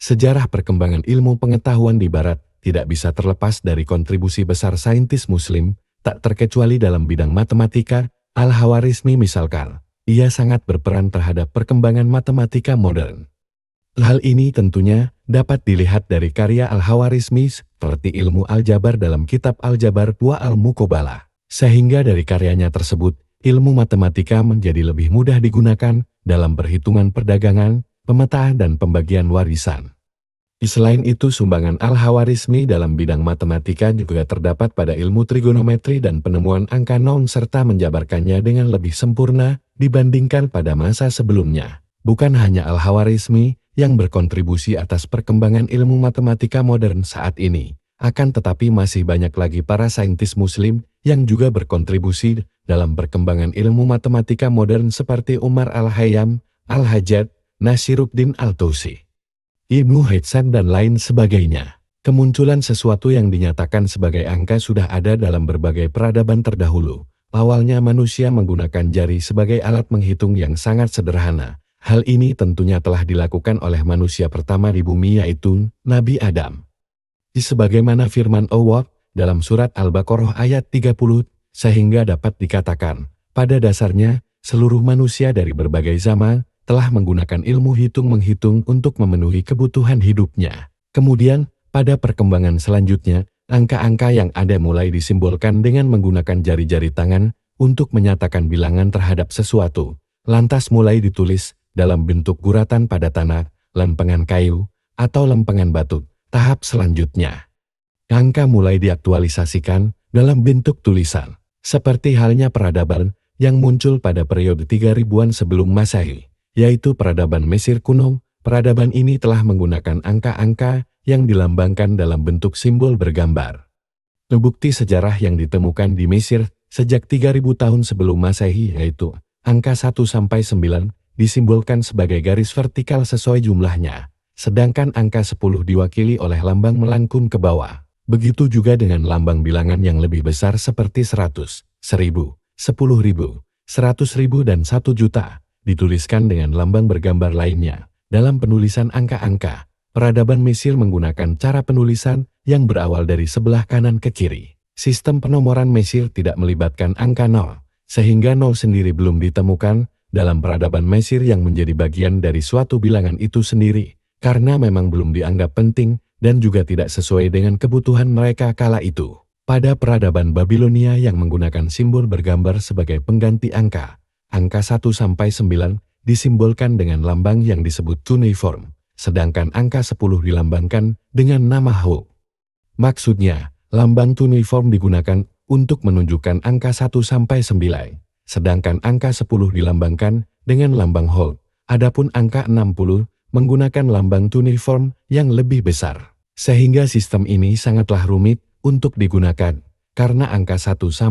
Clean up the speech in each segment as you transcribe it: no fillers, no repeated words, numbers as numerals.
Sejarah perkembangan ilmu pengetahuan di Barat tidak bisa terlepas dari kontribusi besar saintis Muslim, tak terkecuali dalam bidang matematika. Al-Khawarizmi misalkan, ia sangat berperan terhadap perkembangan matematika modern. Hal ini tentunya dapat dilihat dari karya Al-Khawarizmi seperti ilmu aljabar dalam kitab Al-Jabar wa Al-Muqabalah. Sehingga dari karyanya tersebut, ilmu matematika menjadi lebih mudah digunakan dalam perhitungan perdagangan, pemetaan dan pembagian warisan. Selain itu, sumbangan Al-Khawarizmi dalam bidang matematika juga terdapat pada ilmu trigonometri dan penemuan angka non serta menjabarkannya dengan lebih sempurna dibandingkan pada masa sebelumnya. Bukan hanya Al-Khawarizmi yang berkontribusi atas perkembangan ilmu matematika modern saat ini, akan tetapi masih banyak lagi para saintis Muslim yang juga berkontribusi dalam perkembangan ilmu matematika modern seperti Umar Al-Khayyam, Al-Hajjaj, Nasiruddin Al-Tusi, Ibnu Hisham dan lain sebagainya. Kemunculan sesuatu yang dinyatakan sebagai angka sudah ada dalam berbagai peradaban terdahulu. Awalnya manusia menggunakan jari sebagai alat menghitung yang sangat sederhana. Hal ini tentunya telah dilakukan oleh manusia pertama di bumi yaitu Nabi Adam. Sebagaimana firman Allah dalam surat Al-Baqarah ayat 30, sehingga dapat dikatakan, pada dasarnya seluruh manusia dari berbagai zaman telah menggunakan ilmu hitung-menghitung untuk memenuhi kebutuhan hidupnya. Kemudian, pada perkembangan selanjutnya, angka-angka yang ada mulai disimbolkan dengan menggunakan jari-jari tangan untuk menyatakan bilangan terhadap sesuatu, lantas mulai ditulis dalam bentuk guratan pada tanah, lempengan kayu, atau lempengan batu. Tahap selanjutnya, angka mulai diaktualisasikan dalam bentuk tulisan, seperti halnya peradaban yang muncul pada periode 3000-an sebelum Masehi, yaitu peradaban Mesir kuno. Peradaban ini telah menggunakan angka-angka yang dilambangkan dalam bentuk simbol bergambar. Bukti sejarah yang ditemukan di Mesir sejak 3000 tahun sebelum Masehi yaitu angka 1-9 disimbolkan sebagai garis vertikal sesuai jumlahnya, sedangkan angka 10 diwakili oleh lambang melengkung ke bawah. Begitu juga dengan lambang bilangan yang lebih besar seperti 100, 1000, 10.000, 100.000 dan 1 juta, dituliskan dengan lambang bergambar lainnya. Dalam penulisan angka-angka, peradaban Mesir menggunakan cara penulisan yang berawal dari sebelah kanan ke kiri. Sistem penomoran Mesir tidak melibatkan angka 0, sehingga 0 sendiri belum ditemukan dalam peradaban Mesir yang menjadi bagian dari suatu bilangan itu sendiri, karena memang belum dianggap penting dan juga tidak sesuai dengan kebutuhan mereka kala itu. Pada peradaban Babilonia yang menggunakan simbol bergambar sebagai pengganti angka, angka 1-9 disimbolkan dengan lambang yang disebut cuneiform, sedangkan angka 10 dilambangkan dengan nama Ho. Maksudnya, lambang cuneiform digunakan untuk menunjukkan angka 1-9. Sedangkan angka 10 dilambangkan dengan lambang Ho. Adapun angka 60 menggunakan lambang cuneiform yang lebih besar. Sehingga sistem ini sangatlah rumit untuk digunakan, karena angka 1-59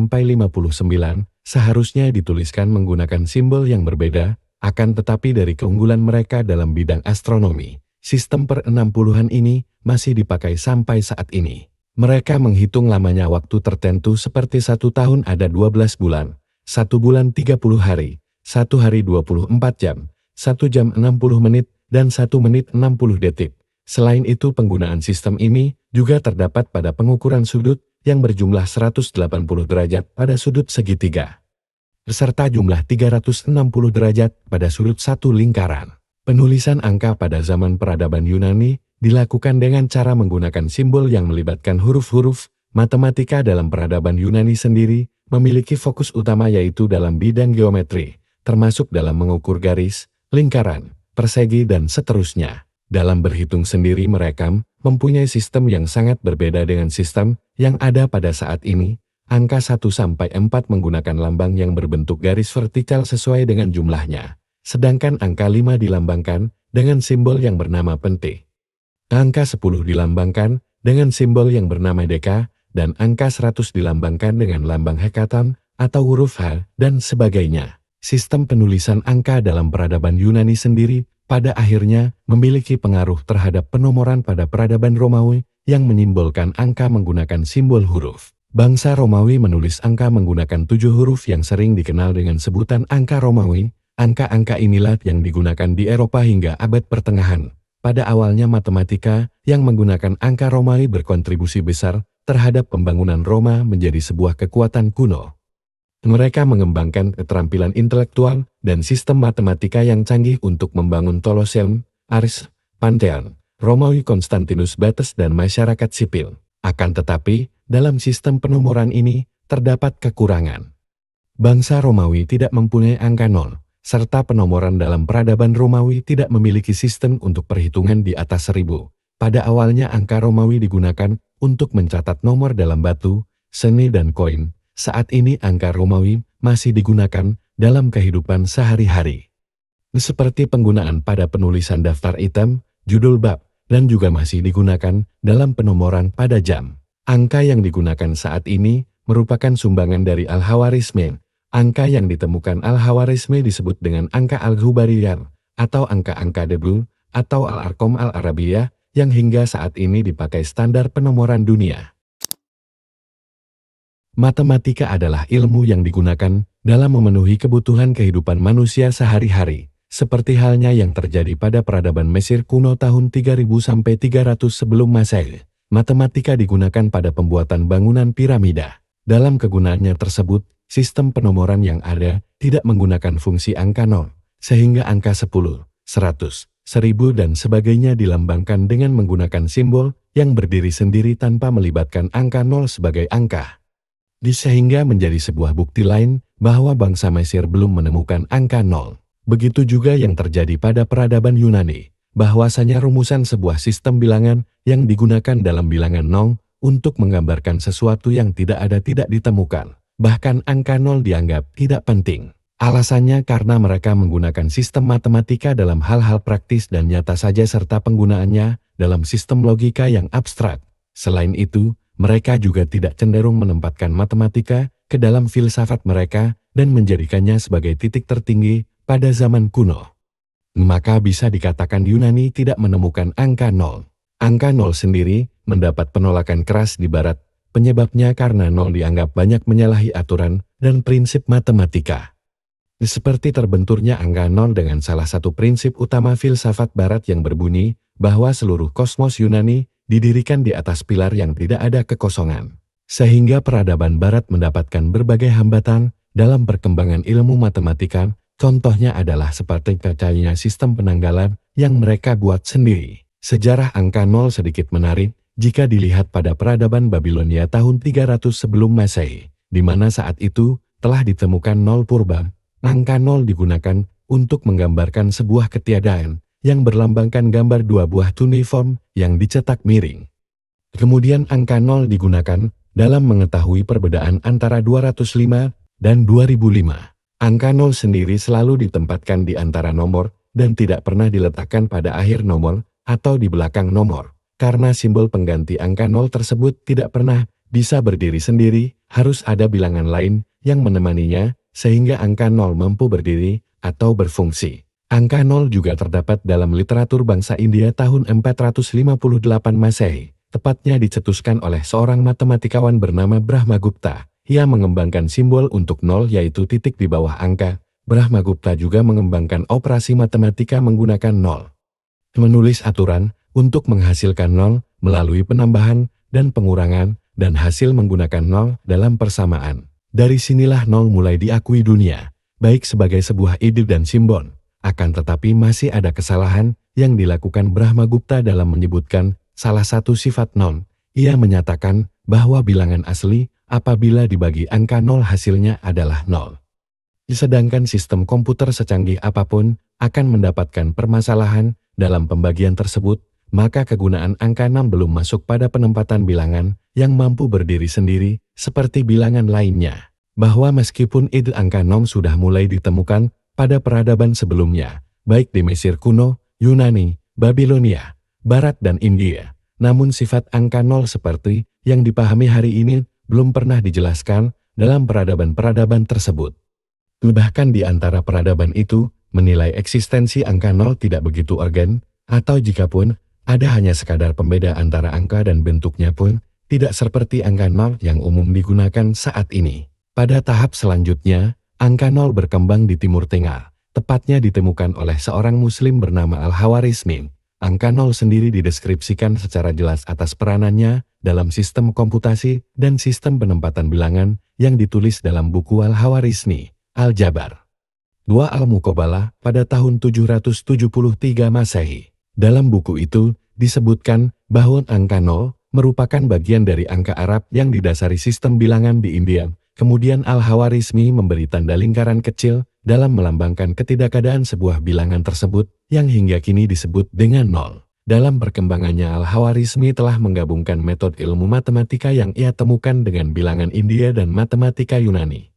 seharusnya dituliskan menggunakan simbol yang berbeda, akan tetapi dari keunggulan mereka dalam bidang astronomi, sistem per-60-an ini masih dipakai sampai saat ini. Mereka menghitung lamanya waktu tertentu seperti 1 tahun ada 12 bulan. 1 bulan 30 hari, 1 hari 24 jam, 1 jam 60 menit, dan 1 menit 60 detik. Selain itu penggunaan sistem ini juga terdapat pada pengukuran sudut yang berjumlah 180 derajat pada sudut segitiga, serta jumlah 360 derajat pada sudut satu lingkaran. Penulisan angka pada zaman peradaban Yunani dilakukan dengan cara menggunakan simbol yang melibatkan huruf-huruf. Matematika dalam peradaban Yunani sendiri memiliki fokus utama yaitu dalam bidang geometri, termasuk dalam mengukur garis, lingkaran, persegi dan seterusnya. Dalam berhitung sendiri mereka mempunyai sistem yang sangat berbeda dengan sistem yang ada pada saat ini. Angka 1-4 menggunakan lambang yang berbentuk garis vertikal sesuai dengan jumlahnya, sedangkan angka 5 dilambangkan dengan simbol yang bernama pente. Angka 10 dilambangkan dengan simbol yang bernama deka, dan angka 100 dilambangkan dengan lambang hekatan atau huruf H, dan sebagainya. Sistem penulisan angka dalam peradaban Yunani sendiri pada akhirnya memiliki pengaruh terhadap penomoran pada peradaban Romawi yang menyimbolkan angka menggunakan simbol huruf. Bangsa Romawi menulis angka menggunakan 7 huruf yang sering dikenal dengan sebutan angka Romawi. Angka-angka inilah yang digunakan di Eropa hingga abad pertengahan. pada awalnya matematika yang menggunakan angka Romawi berkontribusi besar terhadap pembangunan Roma menjadi sebuah kekuatan kuno. Mereka mengembangkan keterampilan intelektual dan sistem matematika yang canggih untuk membangun Colosseum, Ars, Pantheon, Romawi Constantinus Bates dan masyarakat sipil. Akan tetapi, dalam sistem penomoran ini terdapat kekurangan. Bangsa Romawi tidak mempunyai angka 0, serta penomoran dalam peradaban Romawi tidak memiliki sistem untuk perhitungan di atas 1000. Pada awalnya angka Romawi digunakan untuk mencatat nomor dalam batu, seni dan koin. Saat ini angka Romawi masih digunakan dalam kehidupan sehari-hari. Seperti penggunaan pada penulisan daftar item, judul bab, dan juga masih digunakan dalam penomoran pada jam. Angka yang digunakan saat ini merupakan sumbangan dari Al-Khawarizmi. Angka yang ditemukan Al-Khawarizmi disebut dengan angka Al-Ghubariyah atau angka-angka Debul atau Al-Arqam Al-Arabiyah yang hingga saat ini dipakai standar penomoran dunia. Matematika adalah ilmu yang digunakan dalam memenuhi kebutuhan kehidupan manusia sehari-hari, seperti halnya yang terjadi pada peradaban Mesir kuno tahun 3000 sampai 300 sebelum Masehi. Matematika digunakan pada pembuatan bangunan piramida. Dalam kegunaannya tersebut, sistem penomoran yang ada tidak menggunakan fungsi angka 0, sehingga angka 10, 100, 1000 dan sebagainya dilambangkan dengan menggunakan simbol yang berdiri sendiri tanpa melibatkan angka 0 sebagai angka. Sehingga menjadi sebuah bukti lain bahwa bangsa Mesir belum menemukan angka 0. Begitu juga yang terjadi pada peradaban Yunani, bahwasanya rumusan sebuah sistem bilangan yang digunakan dalam bilangan 0 untuk menggambarkan sesuatu yang tidak ditemukan. Bahkan angka 0 dianggap tidak penting. Alasannya karena mereka menggunakan sistem matematika dalam hal-hal praktis dan nyata saja serta penggunaannya dalam sistem logika yang abstrak. Selain itu, mereka juga tidak cenderung menempatkan matematika ke dalam filsafat mereka dan menjadikannya sebagai titik tertinggi pada zaman kuno. Maka bisa dikatakan Yunani tidak menemukan angka 0. Angka 0 sendiri mendapat penolakan keras di barat. Penyebabnya karena 0 dianggap banyak menyalahi aturan dan prinsip matematika. Seperti terbenturnya angka 0 dengan salah satu prinsip utama filsafat barat yang berbunyi bahwa seluruh kosmos Yunani didirikan di atas pilar yang tidak ada kekosongan. Sehingga peradaban barat mendapatkan berbagai hambatan dalam perkembangan ilmu matematika. Contohnya adalah seperti kacanya sistem penanggalan yang mereka buat sendiri. Sejarah angka 0 sedikit menarik jika dilihat pada peradaban Babilonia tahun 300 sebelum Masehi, di mana saat itu telah ditemukan 0 purba. Angka 0 digunakan untuk menggambarkan sebuah ketiadaan yang berlambangkan gambar dua buah cuneiform yang dicetak miring. Kemudian angka 0 digunakan dalam mengetahui perbedaan antara 205 dan 2005. Angka 0 sendiri selalu ditempatkan di antara nomor dan tidak pernah diletakkan pada akhir nomor atau di belakang nomor. Karena simbol pengganti angka 0 tersebut tidak pernah bisa berdiri sendiri, harus ada bilangan lain yang menemaninya sehingga angka 0 mampu berdiri atau berfungsi. Angka 0 juga terdapat dalam literatur bangsa India tahun 458 Masehi, tepatnya dicetuskan oleh seorang matematikawan bernama Brahmagupta. Ia mengembangkan simbol untuk 0 yaitu titik di bawah angka. Brahmagupta juga mengembangkan operasi matematika menggunakan 0. Menulis aturan untuk menghasilkan 0 melalui penambahan dan pengurangan dan hasil menggunakan 0 dalam persamaan. Dari sinilah 0 mulai diakui dunia, baik sebagai sebuah ide dan simbol. Akan tetapi masih ada kesalahan yang dilakukan Brahmagupta dalam menyebutkan salah satu sifat 0. Ia menyatakan bahwa bilangan asli apabila dibagi angka 0 hasilnya adalah 0. Sedangkan sistem komputer secanggih apapun akan mendapatkan permasalahan dalam pembagian tersebut, maka kegunaan angka 6 belum masuk pada penempatan bilangan yang mampu berdiri sendiri seperti bilangan lainnya. Bahwa meskipun ide angka 6 sudah mulai ditemukan pada peradaban sebelumnya, baik di Mesir kuno, Yunani, Babilonia, Barat dan India, namun sifat angka 0 seperti yang dipahami hari ini belum pernah dijelaskan dalam peradaban-peradaban tersebut. Bahkan di antara peradaban itu, menilai eksistensi angka 0 tidak begitu urgen, atau jikapun ada hanya sekadar pembeda antara angka dan bentuknya pun tidak seperti angka 0 yang umum digunakan saat ini. Pada tahap selanjutnya, angka 0 berkembang di Timur Tengah, tepatnya ditemukan oleh seorang muslim bernama Al-Khawarizmi. Angka 0 sendiri dideskripsikan secara jelas atas peranannya dalam sistem komputasi dan sistem penempatan bilangan yang ditulis dalam buku Al-Khawarizmi, Al-Jabar 2 Al-Muqabalah pada tahun 773 Masehi. Dalam buku itu disebutkan bahwa angka 0 merupakan bagian dari angka Arab yang didasari sistem bilangan di India. Kemudian Al-Khawarizmi memberi tanda lingkaran kecil dalam melambangkan ketidakadaan sebuah bilangan tersebut yang hingga kini disebut dengan 0. Dalam perkembangannya Al-Khawarizmi telah menggabungkan metode ilmu matematika yang ia temukan dengan bilangan India dan matematika Yunani.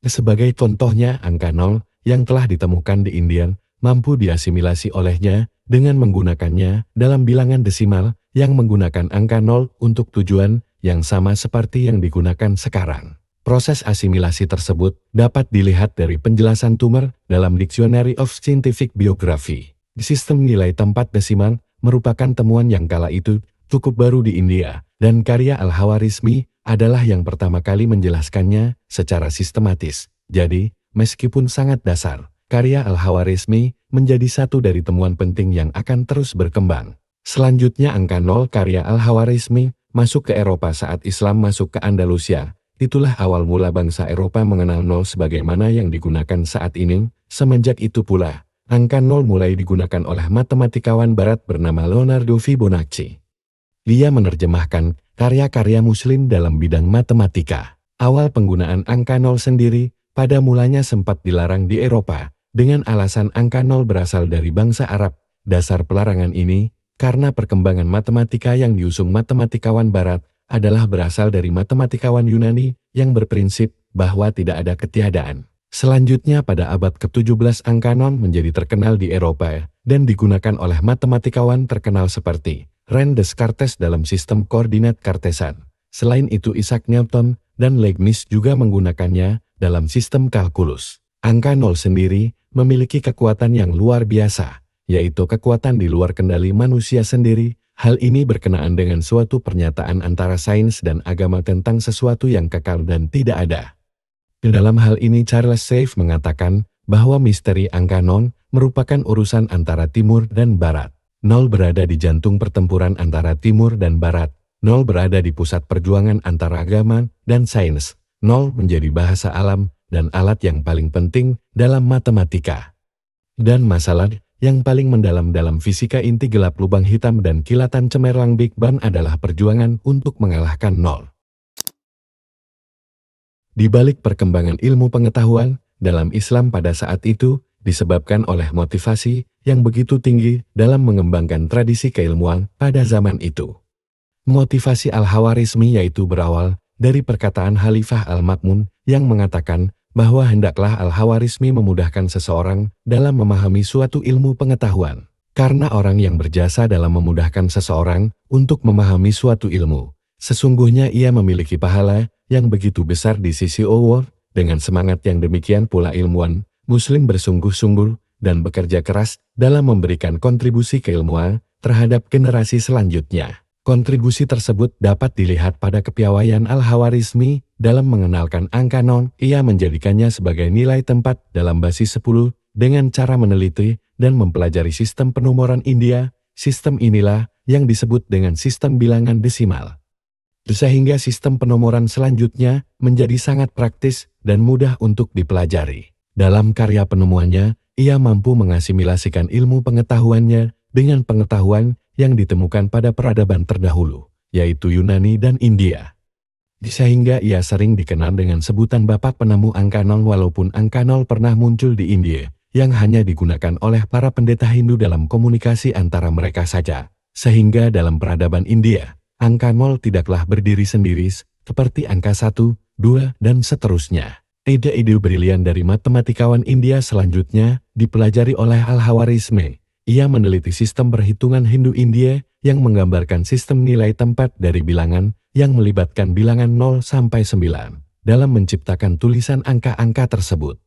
Sebagai contohnya, angka 0 yang telah ditemukan di India mampu diasimilasi olehnya dengan menggunakannya dalam bilangan desimal yang menggunakan angka 0 untuk tujuan yang sama seperti yang digunakan sekarang. Proses asimilasi tersebut dapat dilihat dari penjelasan Tummer dalam Dictionary of Scientific Biography. Sistem nilai tempat desimal merupakan temuan yang kala itu cukup baru di India, dan karya Al-Khawarizmi adalah yang pertama kali menjelaskannya secara sistematis. Jadi, meskipun sangat dasar, karya Al-Khawarizmi menjadi satu dari temuan penting yang akan terus berkembang. Selanjutnya angka 0 karya Al-Khawarizmi masuk ke Eropa saat Islam masuk ke Andalusia. Itulah awal mula bangsa Eropa mengenal 0 sebagaimana yang digunakan saat ini. Semenjak itu pula, angka 0 mulai digunakan oleh matematikawan barat bernama Leonardo Fibonacci. Dia menerjemahkan karya-karya Muslim dalam bidang matematika. Awal penggunaan angka 0 sendiri pada mulanya sempat dilarang di Eropa, dengan alasan angka 0 berasal dari bangsa Arab. Dasar pelarangan ini, karena perkembangan matematika yang diusung matematikawan barat, adalah berasal dari matematikawan Yunani yang berprinsip bahwa tidak ada ketiadaan. Selanjutnya pada abad ke-17 angka 0 menjadi terkenal di Eropa dan digunakan oleh matematikawan terkenal seperti René Descartes dalam sistem koordinat Kartesan. Selain itu Isaac Newton dan Leibniz juga menggunakannya dalam sistem kalkulus. Angka 0 sendiri memiliki kekuatan yang luar biasa, yaitu kekuatan di luar kendali manusia sendiri. Hal ini berkenaan dengan suatu pernyataan antara sains dan agama tentang sesuatu yang kekal dan tidak ada. Dalam hal ini Charles Saif mengatakan bahwa misteri angka 0 merupakan urusan antara timur dan barat. 0 berada di jantung pertempuran antara timur dan barat. 0 berada di pusat perjuangan antara agama dan sains. 0 menjadi bahasa alam dan alat yang paling penting dalam matematika. Dan masalah yang paling mendalam dalam fisika inti gelap lubang hitam dan kilatan cemerlang Big Bang adalah perjuangan untuk mengalahkan 0. Di balik perkembangan ilmu pengetahuan dalam Islam pada saat itu disebabkan oleh motivasi yang begitu tinggi dalam mengembangkan tradisi keilmuan pada zaman itu. Motivasi Al-Khawarizmi yaitu berawal dari perkataan Khalifah Al-Ma'mun yang mengatakan bahwa hendaklah Al-Khawarizmi memudahkan seseorang dalam memahami suatu ilmu pengetahuan. Karena orang yang berjasa dalam memudahkan seseorang untuk memahami suatu ilmu, sesungguhnya ia memiliki pahala yang begitu besar di sisi Allah. Dengan semangat yang demikian pula ilmuwan Muslim bersungguh-sungguh dan bekerja keras dalam memberikan kontribusi keilmuan terhadap generasi selanjutnya. Kontribusi tersebut dapat dilihat pada kepiawaian Al-Khawarizmi dalam mengenalkan angka 0. Ia menjadikannya sebagai nilai tempat dalam basis 10 dengan cara meneliti dan mempelajari sistem penomoran India. Sistem inilah yang disebut dengan sistem bilangan desimal. Sehingga sistem penomoran selanjutnya menjadi sangat praktis dan mudah untuk dipelajari. Dalam karya penemuannya, ia mampu mengasimilasikan ilmu pengetahuannya dengan pengetahuan yang ditemukan pada peradaban terdahulu, yaitu Yunani dan India. Sehingga ia sering dikenal dengan sebutan Bapak Penemu Angka 0 walaupun angka 0 pernah muncul di India, yang hanya digunakan oleh para pendeta Hindu dalam komunikasi antara mereka saja. Sehingga dalam peradaban India, angka 0 tidaklah berdiri sendiri seperti angka 1, 2, dan seterusnya. Ide-ide brilian dari matematikawan India selanjutnya dipelajari oleh Al-Khawarizmi. Ia meneliti sistem perhitungan Hindu India yang menggambarkan sistem nilai tempat dari bilangan yang melibatkan bilangan 0 sampai 9 dalam menciptakan tulisan angka-angka tersebut.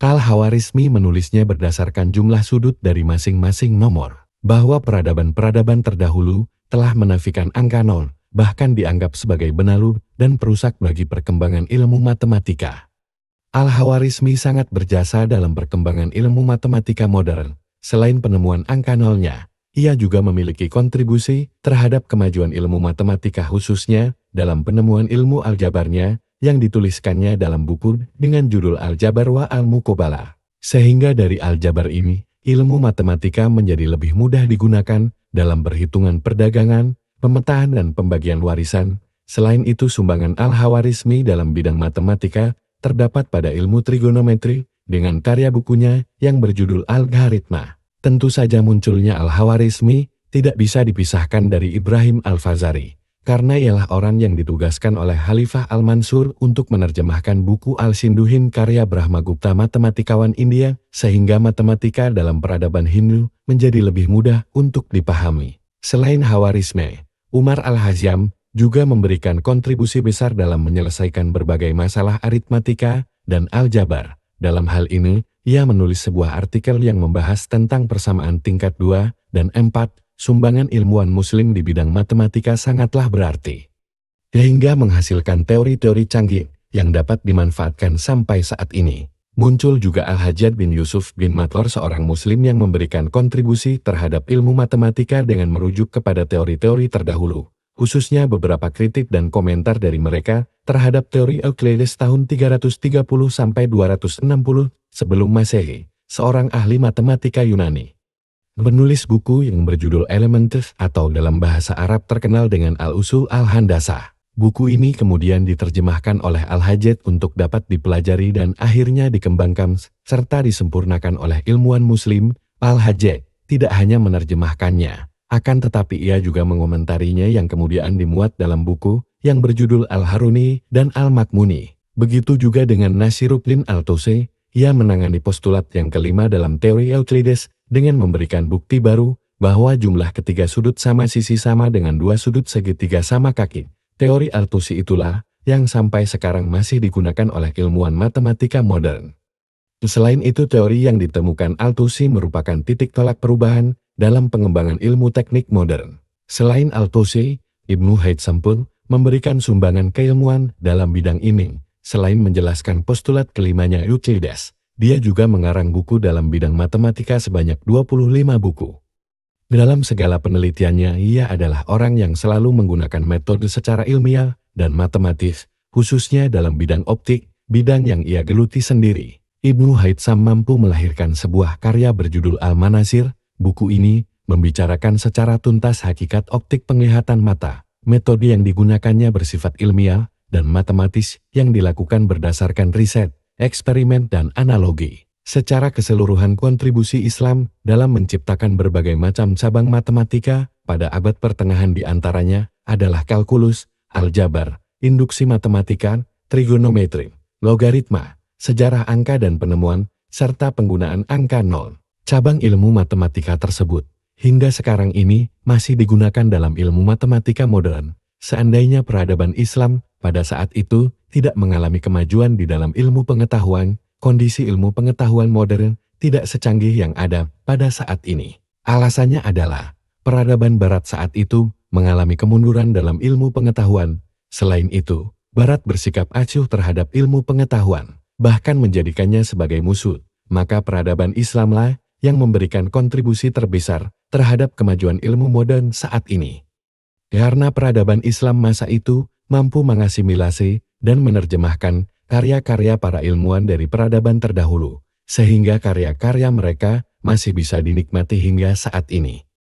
Al-Khawarizmi menulisnya berdasarkan jumlah sudut dari masing-masing nomor, bahwa peradaban-peradaban terdahulu telah menafikan angka 0, bahkan dianggap sebagai benalu dan perusak bagi perkembangan ilmu matematika. Al-Khawarizmi sangat berjasa dalam perkembangan ilmu matematika modern. Selain penemuan angka 0-nya, ia juga memiliki kontribusi terhadap kemajuan ilmu matematika khususnya dalam penemuan ilmu aljabarnya yang dituliskannya dalam buku dengan judul Al-Jabar wa Al-Muqabalah. Sehingga dari aljabar ini, ilmu matematika menjadi lebih mudah digunakan dalam perhitungan perdagangan, pemetaan dan pembagian warisan. Selain itu sumbangan Al-Hawarizmi dalam bidang matematika terdapat pada ilmu trigonometri dengan karya bukunya yang berjudul Al-Gharitmah. Tentu saja munculnya Al-Hawarizmi tidak bisa dipisahkan dari Ibrahim Al-Fazari, karena ialah orang yang ditugaskan oleh Khalifah Al-Mansur untuk menerjemahkan buku Al-Sinduhin karya Brahmagupta matematikawan India, sehingga matematika dalam peradaban Hindu menjadi lebih mudah untuk dipahami. Selain Hawarizmi, Umar Al-Hazzam juga memberikan kontribusi besar dalam menyelesaikan berbagai masalah aritmatika dan aljabar. Dalam hal ini, ia menulis sebuah artikel yang membahas tentang persamaan tingkat 2 dan 4. Sumbangan ilmuwan muslim di bidang matematika sangatlah berarti, sehingga menghasilkan teori-teori canggih yang dapat dimanfaatkan sampai saat ini. Muncul juga Al-Hajjaj bin Yusuf bin Matlor, seorang muslim yang memberikan kontribusi terhadap ilmu matematika dengan merujuk kepada teori-teori terdahulu, khususnya beberapa kritik dan komentar dari mereka terhadap teori Euclides tahun 330 sampai 260 sebelum Masehi, seorang ahli matematika Yunani. Menulis buku yang berjudul Elements atau dalam bahasa Arab terkenal dengan Al-Usul Al-Handasah. Buku ini kemudian diterjemahkan oleh Al-Hajjaj untuk dapat dipelajari dan akhirnya dikembangkan serta disempurnakan oleh ilmuwan muslim. Al-Hajjaj tidak hanya menerjemahkannya, akan tetapi ia juga mengomentarinya yang kemudian dimuat dalam buku yang berjudul Al-Haruni dan Al-Makmuni. Begitu juga dengan Nasiruddin Al-Tusi, ia menangani postulat yang kelima dalam teori Euclides dengan memberikan bukti baru bahwa jumlah ketiga sudut sama sisi sama dengan dua sudut segitiga sama kaki. Teori Al-Tusi itulah yang sampai sekarang masih digunakan oleh ilmuwan matematika modern. Selain itu, teori yang ditemukan Al-Tusi merupakan titik tolak perubahan dalam pengembangan ilmu teknik modern. Selain Al-Tusi, Ibnu Haytham pun memberikan sumbangan keilmuan dalam bidang ini. Selain menjelaskan postulat kelimanya Euclides, dia juga mengarang buku dalam bidang matematika sebanyak 25 buku. Dalam segala penelitiannya, ia adalah orang yang selalu menggunakan metode secara ilmiah dan matematis, khususnya dalam bidang optik, bidang yang ia geluti sendiri. Ibnu Haytham mampu melahirkan sebuah karya berjudul Al-Manasir. Buku ini membicarakan secara tuntas hakikat optik penglihatan mata. Metode yang digunakannya bersifat ilmiah dan matematis yang dilakukan berdasarkan riset, eksperimen dan analogi. Secara keseluruhan kontribusi Islam dalam menciptakan berbagai macam cabang matematika pada abad pertengahan diantaranya adalah kalkulus, aljabar, induksi matematika, trigonometri, logaritma, sejarah angka dan penemuan, serta penggunaan angka nol. Cabang ilmu matematika tersebut hingga sekarang ini masih digunakan dalam ilmu matematika modern. Seandainya peradaban Islam pada saat itu tidak mengalami kemajuan di dalam ilmu pengetahuan, kondisi ilmu pengetahuan modern tidak secanggih yang ada pada saat ini. Alasannya adalah, peradaban Barat saat itu mengalami kemunduran dalam ilmu pengetahuan. Selain itu, Barat bersikap acuh terhadap ilmu pengetahuan, bahkan menjadikannya sebagai musuh. Maka peradaban Islamlah yang memberikan kontribusi terbesar terhadap kemajuan ilmu modern saat ini. Karena peradaban Islam masa itu mampu mengasimilasi dan menerjemahkan karya-karya para ilmuwan dari peradaban terdahulu, sehingga karya-karya mereka masih bisa dinikmati hingga saat ini.